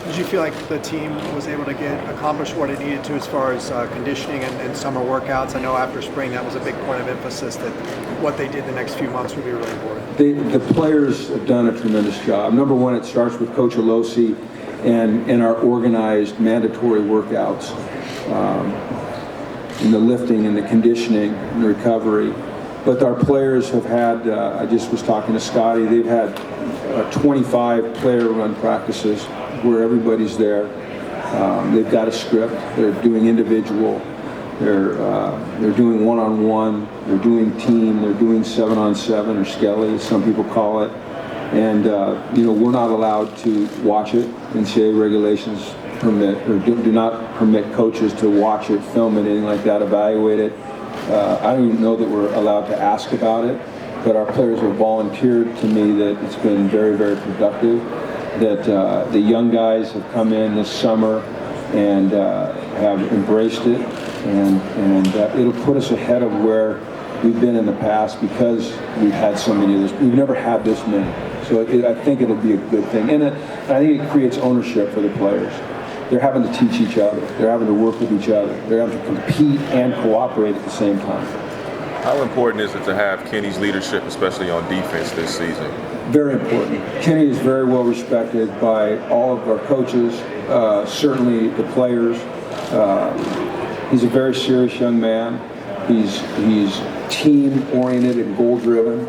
Did you feel like the team was able to accomplish what it needed to as far as conditioning and summer workouts? I know after spring that was a big point of emphasis that what they did the next few months would be really important. The players have done a tremendous job. Number one, it starts with Coach Alosi and our organized mandatory workouts, in the lifting and the conditioning and the recovery. But our players have had, I just was talking to Scotty, they've had 25 player run practices where everybody's there. They've got a script, they're doing individual, they're doing one-on-one, they're doing team, they're doing 7-on-7 or skelly, as some people call it. And we're not allowed to watch it. NCAA regulations permit, or do not permit coaches to watch it, film it, anything like that, evaluate it. I don't even know that we're allowed to ask about it, but our players have volunteered to me that it's been very, very productive, that the young guys have come in this summer and have embraced it, and it'll put us ahead of where we've been in the past because we've had so many of this. We've never had this many. So I think it'll be a good thing. And I think it creates ownership for the players. They're having to teach each other. They're having to work with each other. They're having to compete and cooperate at the same time. How important is it to have Kenny's leadership, especially on defense this season? Very important. Kenny is very well respected by all of our coaches, certainly the players. He's a very serious young man. He's team-oriented and goal-driven.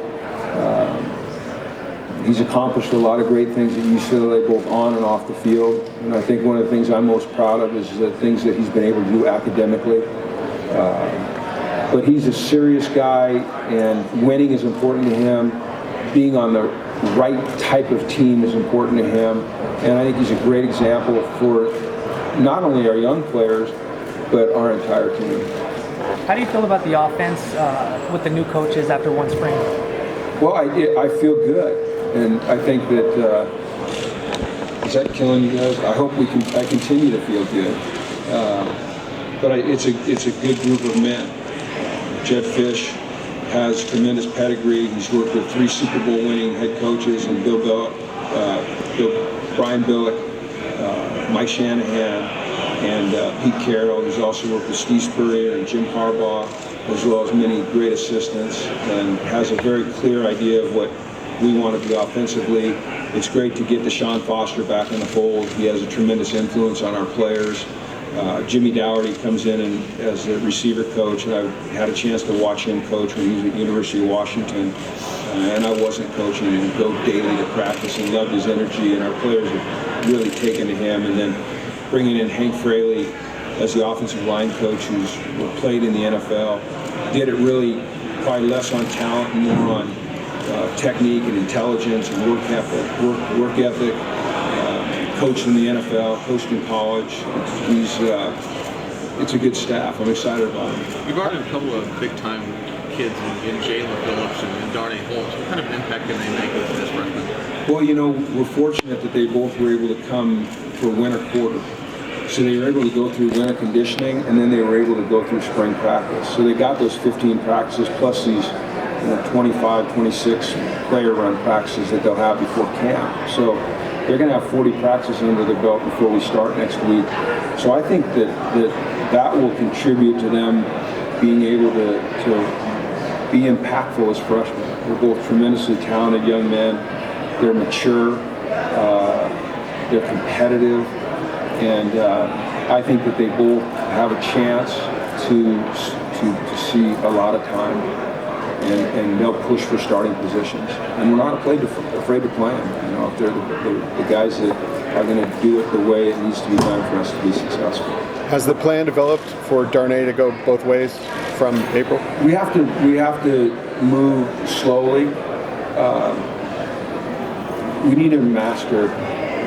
He's accomplished a lot of great things at UCLA, both on and off the field. And I think one of the things I'm most proud of is the things that he's been able to do academically. But he's a serious guy, and winning is important to him. Being on the right type of team is important to him. And I think he's a great example for not only our young players, but our entire team. How do you feel about the offense with the new coaches after one spring? Well, I feel good. And I think that, is that killing you guys? I hope I continue to feel good. But it's a good group of men. Jed Fish has tremendous pedigree. He's worked with 3 Super Bowl winning head coaches, and Brian Billick, Mike Shanahan, and Pete Carroll. He's also worked with Steve Spurrier and Jim Harbaugh, as well as many great assistants, and has a very clear idea of what we want to do offensively. It's great to get Deshaun Foster back in the fold. He has a tremendous influence on our players. Jimmy Dougherty comes in as a receiver coach, and I had a chance to watch him coach when he was at University of Washington, and I wasn't coaching, and go daily to practice, and loved his energy, and our players have really taken to him. And then bringing in Hank Fraley as the offensive line coach, who's played in the NFL, did it really probably less on talent and more on technique and intelligence and work ethic. Coached in the NFL, coached in college. It's a good staff. I'm excited about it. You brought in a couple of big-time kids in Jalen Phillips and Darnay Holmes. What kind of impact can they make as freshmen? Well, we're fortunate that they both were able to come for winter quarter. So they were able to go through winter conditioning, and then they were able to go through spring practice. So they got those 15 practices plus these 25, 26 player run practices that they'll have before camp. So they're going to have 40 practices under their belt before we start next week. So I think that will contribute to them being able to be impactful as freshmen. They're both tremendously talented young men. They're mature. They're competitive. And I think that they both have a chance to see a lot of time, and they'll push for starting positions. And we're not afraid to play them. If they're the guys that are going to do it the way it needs to be done for us to be successful. Has the plan developed for Darnay to go both ways from April? We have to move slowly. We need to master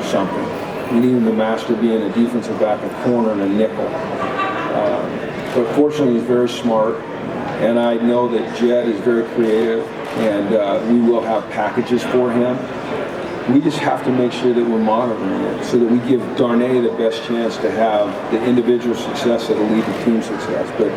something. We need him to master being a defensive back, a corner, and a nickel. But fortunately, he's very smart, and I know that Jed is very creative, and we will have packages for him. We just have to make sure that we're monitoring it so that we give Darnay the best chance to have the individual success that will lead to team success. But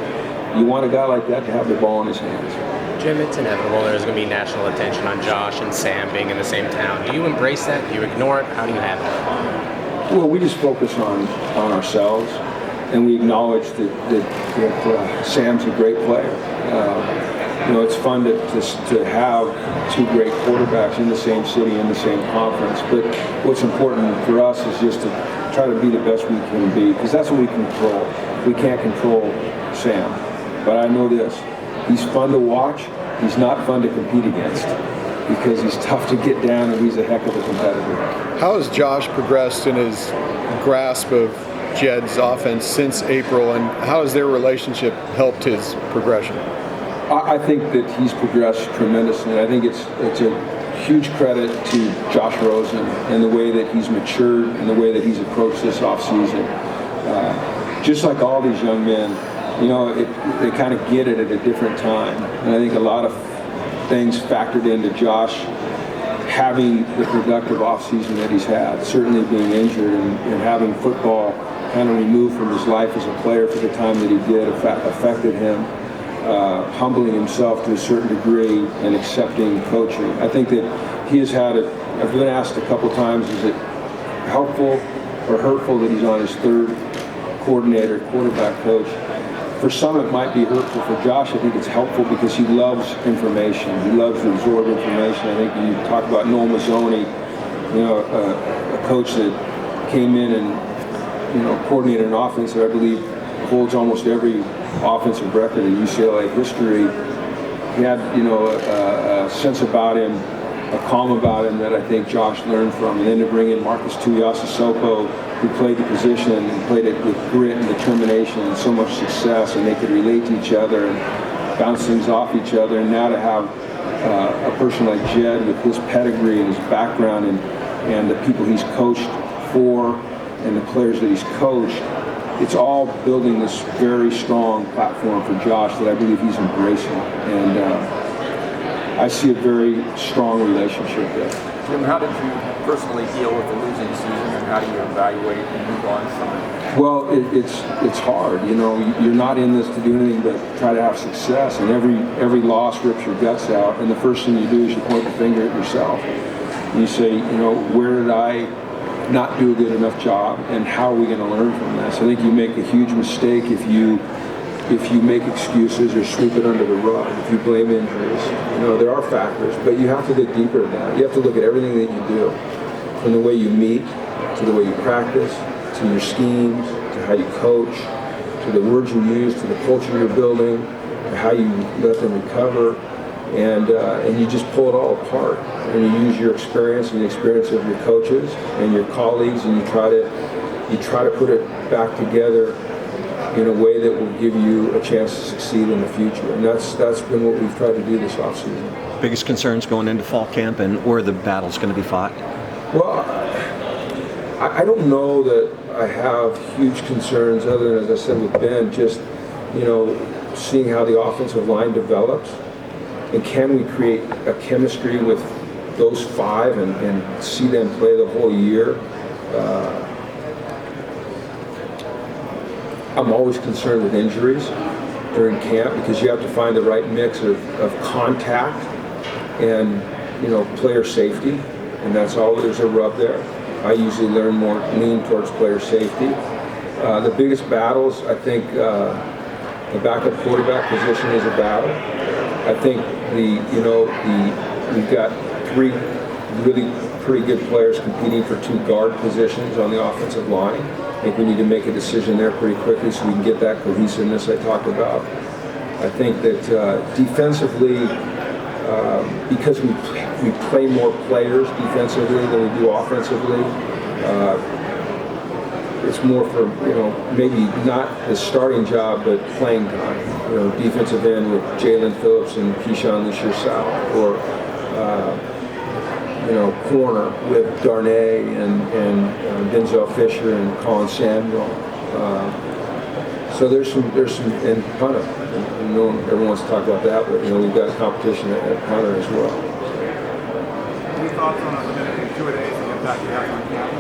you want a guy like that to have the ball in his hands. Jim, it's inevitable. There's going to be national attention on Josh and Sam being in the same town. Do you embrace that? Do you ignore it? How do you handle it? Well, we just focus on ourselves, and we acknowledge that Sam's a great player. It's fun to have two great quarterbacks in the same city, in the same conference. But what's important for us is just to try to be the best we can be, because that's what we control. We can't control Sam. But I know this, he's fun to watch. He's not fun to compete against, because he's tough to get down, and he's a heck of a competitor. How has Josh progressed in his grasp of Jed's offense since April, and how has their relationship helped his progression? I think that he's progressed tremendously. I think it's a huge credit to Josh Rosen and the way that he's matured and the way that he's approached this offseason. Just like all these young men, they kind of get it at a different time. And I think a lot of things factored into Josh having the productive offseason that he's had, certainly being injured and having football kind of removed from his life as a player for the time that he did affected him. Humbling himself to a certain degree and accepting coaching. I think that he has had I've been asked a couple times, is it helpful or hurtful that he's on his third quarterback coach? For some it might be hurtful. For Josh, I think it's helpful because he loves information. He loves to absorb information. I think you talk about Noel Mazzoni, a coach that came in and coordinated an offense that I believe holds almost every offensive record in UCLA history. He had, a sense about him, a calm about him that I think Josh learned from. And then to bring in Marcus Tuiasosopo, who played the position and played it with grit and determination and so much success, and they could relate to each other and bounce things off each other. And now to have a person like Jed with his pedigree and his background and the people he's coached for and the players that he's coached, it's all building this very strong platform for Josh that I believe he's embracing. And I see a very strong relationship there. Jim, how did you personally deal with the losing season, and how do you evaluate and move on from it? Well, it's hard. You're not in this to do anything but try to have success, and every loss rips your guts out. And the first thing you do is you point the finger at yourself. And you say, where did I not do a good enough job, and how are we going to learn from this? I think you make a huge mistake if you make excuses or sweep it under the rug, if you blame injuries. There are factors, but you have to get deeper than that. You have to look at everything that you do, from the way you meet, to the way you practice, to your schemes, to how you coach, to the words you use, to the culture you're building, to how you let them recover, and you just pull it all apart. And you use your experience and the experience of your coaches and your colleagues, and you try to put it back together in a way that will give you a chance to succeed in the future. And that's been what we've tried to do this offseason. Biggest concerns going into fall camp, and where the battle's going to be fought? Well, I don't know that I have huge concerns other than, as I said with Ben, just seeing how the offensive line develops, and can we create a chemistry with those five and see them play the whole year. I'm always concerned with injuries during camp, because you have to find the right mix of contact and player safety, and that's all. There's a rub there. I usually lean towards player safety. The biggest battles, I think, the backup quarterback position is a battle. I think we've got three really pretty good players competing for two guard positions on the offensive line. I think we need to make a decision there pretty quickly so we can get that cohesiveness I talked about. I think that defensively, because we play more players defensively than we do offensively, it's more for, maybe not the starting job, but playing time. Defensive end with Jalen Phillips and Keyshawn Lucier-South, or corner with Darnay and Denzel Fisher and Colin Samuel. So there's some, and punter. Everyone wants to talk about that, but we've got competition at punter as well. Any thoughts on eliminating 2 days and the impact you have on camp?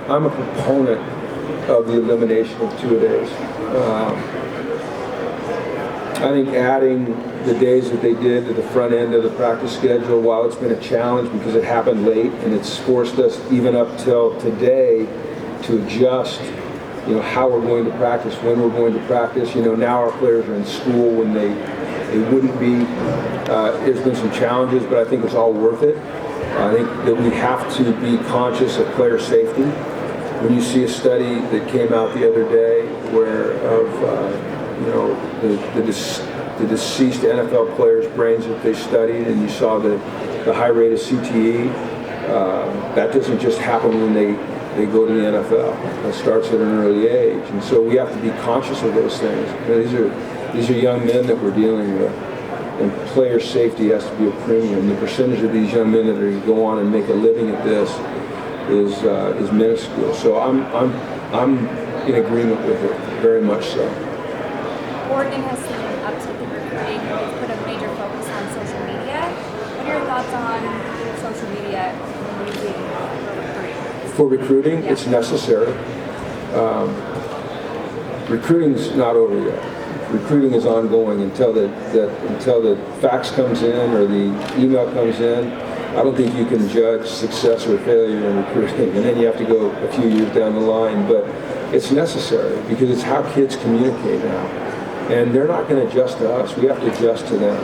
I'm a proponent of the elimination of 2 days. I think adding the days that they did at the front end of the practice schedule, while it's been a challenge because it happened late and it's forced us even up till today to adjust, how we're going to practice, when we're going to practice. Now our players are in school when they wouldn't be. There's been some challenges, but I think it's all worth it. I think that we have to be conscious of player safety. When you see a study that came out the other day where the deceased NFL players' brains that they studied, and you saw the high rate of CTE, that doesn't just happen when they go to the NFL. That starts at an early age, and so we have to be conscious of those things. These are young men that we're dealing with, and player safety has to be a premium. The percentage of these young men that are going to go on and make a living at this is minuscule. So I'm in agreement with it, very much so. Oregon has seen an uptick in recruiting. They've put a major focus on social media. What are your thoughts on social media for recruiting? Yeah. It's necessary. Recruiting's not over yet. Recruiting is ongoing until the fax comes in or the email comes in. I don't think you can judge success or failure in recruiting, and then you have to go a few years down the line. But it's necessary because it's how kids communicate now, and they're not going to adjust to us. We have to adjust to them.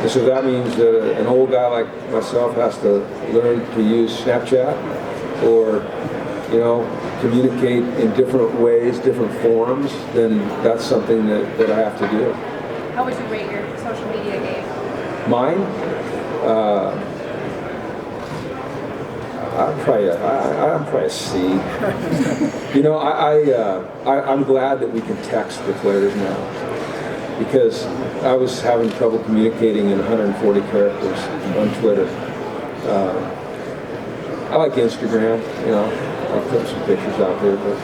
And so that means that an old guy like myself has to learn to use Snapchat or, communicate in different ways, different forms. Then that's something that I have to do. How would you rate your social media game? Mine? I'm probably a C. I'm glad that we can text the players now, because I was having trouble communicating in 140 characters on Twitter. I like Instagram, I put some pictures out there, but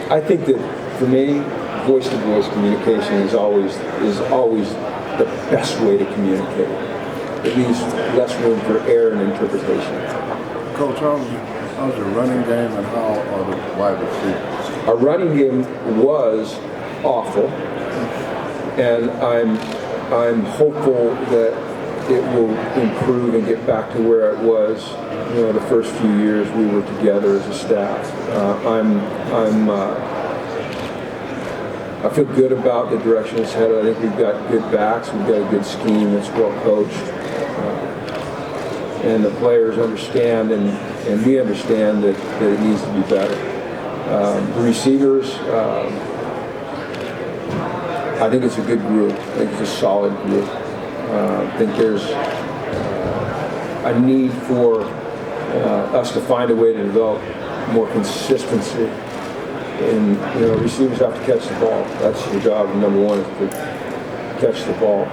I think that for me, voice-to-voice communication is always the best way to communicate. It leaves less room for error and interpretation. Coach, how's your running game and how are the wide receivers? Our running game was awful, and I'm hopeful that it will improve and get back to where it was. The first few years we were together as a staff. I feel good about the direction it's headed. I think we've got good backs. We've got a good scheme that's well coached. And the players understand, and we understand that it needs to be better. The receivers, I think it's a good group. I think it's a solid group. I think there's a need for us to find a way to develop more consistency. And receivers have to catch the ball. That's your job. Number one is to catch the ball.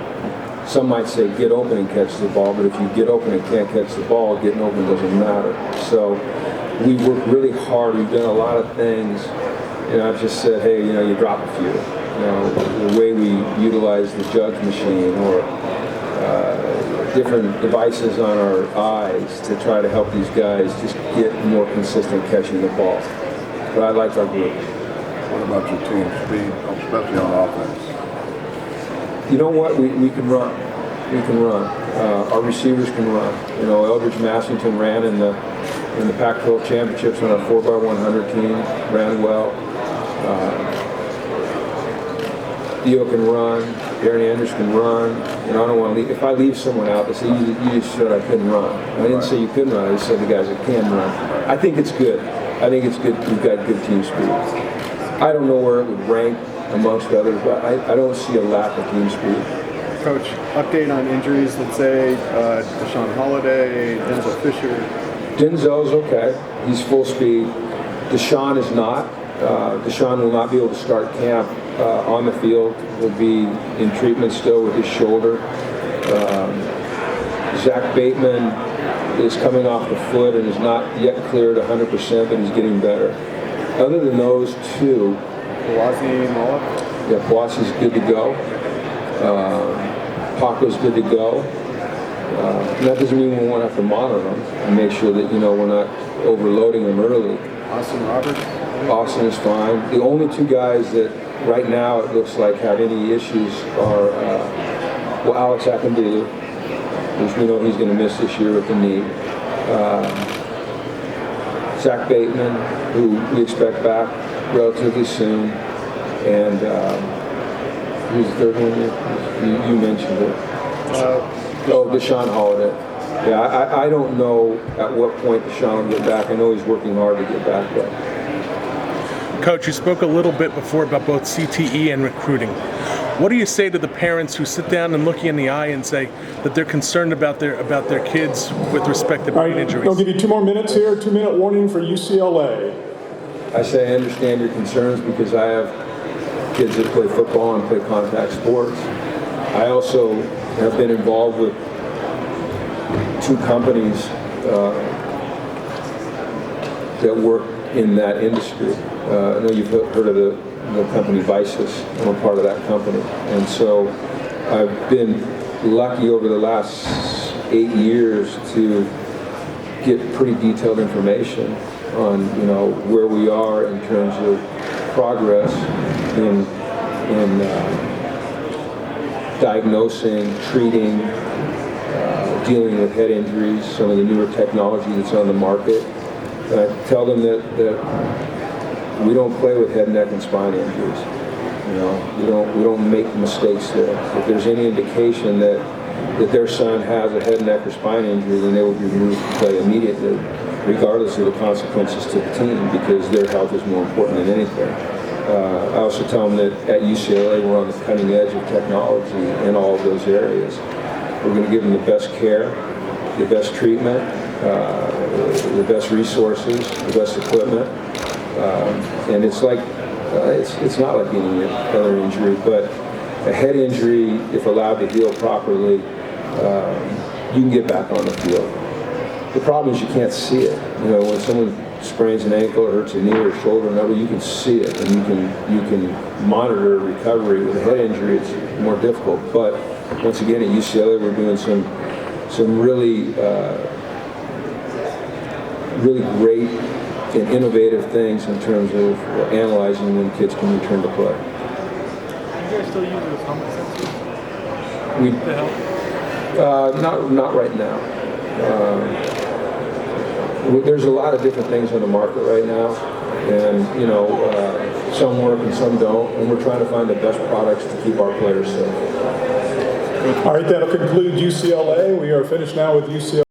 Some might say get open and catch the ball, but if you get open and can't catch the ball, getting open doesn't matter. So we work really hard. We've done a lot of things, and I've just said, hey, you drop a few. The way we utilize the judge machine or different devices on our eyes to try to help these guys just get more consistent catching the ball. But I like our group. What about your team speed, especially on offense? You know what? We can run. We can run. Our receivers can run. Eldridge Massington ran in the Pac-12 championships on our 4x100 team. Ran well. Theo can run. Darren Andrews can run. I don't want to leave. If I leave someone out, they say you just said I couldn't run. I didn't say you couldn't run. I just said the guys that can run. I think it's good. I think it's good. We've got good team speed. I don't know where it would rank amongst others, but I don't see a lack of team speed. Coach, update on injuries, let's say Deshaun Holiday, Denzel Fisher. Denzel's okay. He's full speed. Deshaun is not. Deshaun will not be able to start camp on the field. He'll be in treatment still with his shoulder. Zach Bateman is coming off the foot and is not yet cleared 100%, but he's getting better. Other than those two, Mora? Yeah, Boasy's good to go. Paco's good to go. And that doesn't mean we won't have to monitor them and make sure that we're not overloading them early. Austin Roberts? Austin is fine. The only two guys that right now it looks like have any issues are Well, Alex Akinbilu, which we know he's going to miss this year with the knee. Zach Bateman, who we expect back relatively soon. And who's the third one? You mentioned it. Deshaun Holiday. Yeah, I don't know at what point Deshaun will get back. I know he's working hard to get back there. Coach, you spoke a little bit before about both CTE and recruiting. What do you say to the parents who sit down and look you in the eye and say that they're concerned about their kids with respect to brain injuries? I'll give you 2 more minutes here. 2-minute warning for UCLA. I say I understand your concerns because I have kids that play football and play contact sports. I also have been involved with 2 companies that work in that industry. I know you've heard of the company Vices. I'm a part of that company. And so I've been lucky over the last 8 years to get pretty detailed information on, where we are in terms of progress in diagnosing, treating, dealing with head injuries, some of the newer technology that's on the market. And I tell them that we don't play with head, neck, and spine injuries. We don't make mistakes there. If there's any indication that their son has a head, neck, or spine injury, then they will be removed from play immediately, regardless of the consequences to the team, because their health is more important than anything. I also tell them that at UCLA we're on the cutting edge of technology in all of those areas. We're going to give them the best care, the best treatment, the best resources, the best equipment, and it's not like any other injury, but a head injury, if allowed to heal properly, you can get back on the field. The problem is you can't see it. When someone sprains an ankle or hurts a knee or shoulder or elbow, you can see it and you can monitor recovery. With a head injury, it's more difficult. But once again, at UCLA, we're doing some really great and innovative things in terms of analyzing when kids can return to play. You guys still use those helmet sensors? Not right now. There's a lot of different things on the market right now, and some work and some don't, and we're trying to find the best products to keep our players safe. All right, that'll conclude UCLA. We are finished now with UCLA.